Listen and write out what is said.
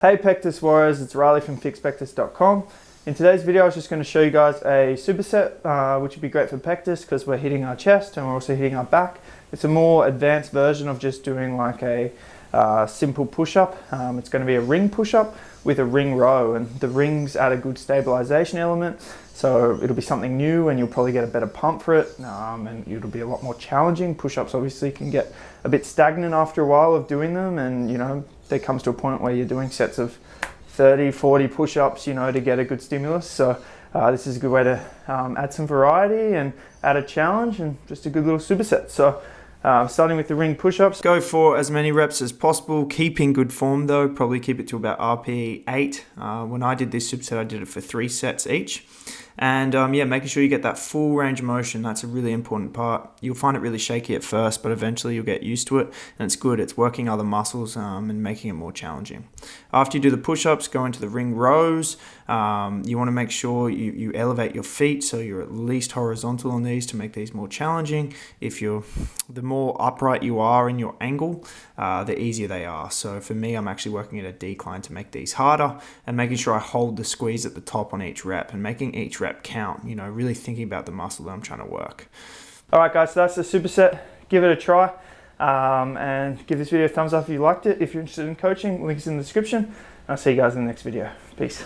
Hey Pectus Warriors, it's Riley from FixPectus.com. In today's video I was just going to show you guys a superset which would be great for Pectus because we're hitting our chest and we're also hitting our back. It's a more advanced version of just doing like a simple push-up. It's going to be a ring push-up with a ring row, and the rings add a good stabilization element, so it'll be something new and you'll probably get a better pump for it, and it'll be a lot more challenging. Push-ups obviously can get a bit stagnant after a while of doing them, and you know, there comes to a point where you're doing sets of 30, 40 push-ups, you know, to get a good stimulus. So this is a good way to add some variety and add a challenge and just a good little superset. So starting with the ring push-ups, go for as many reps as possible. Keep in good form though, probably keep it to about RPE 8. When I did this superset, I did it for 3 sets each. And yeah, making sure you get that full range of motion, that's a really important part. You'll find it really shaky at first, but eventually you'll get used to it, and it's good. It's working other muscles and making it more challenging. After you do the push-ups, go into the ring rows. You want to make sure you elevate your feet so you're at least horizontal on these to make these more challenging. The more upright you are in your angle, the easier they are. So for me, I'm actually working at a decline to make these harder and making sure I hold the squeeze at the top on each rep and making each rep count, you know, really thinking about the muscle that I'm trying to work. All right guys, so that's the superset. Give it a try and give this video a thumbs up if you liked it. If you're interested in coaching, links in the description. I'll see you guys in the next video. Peace.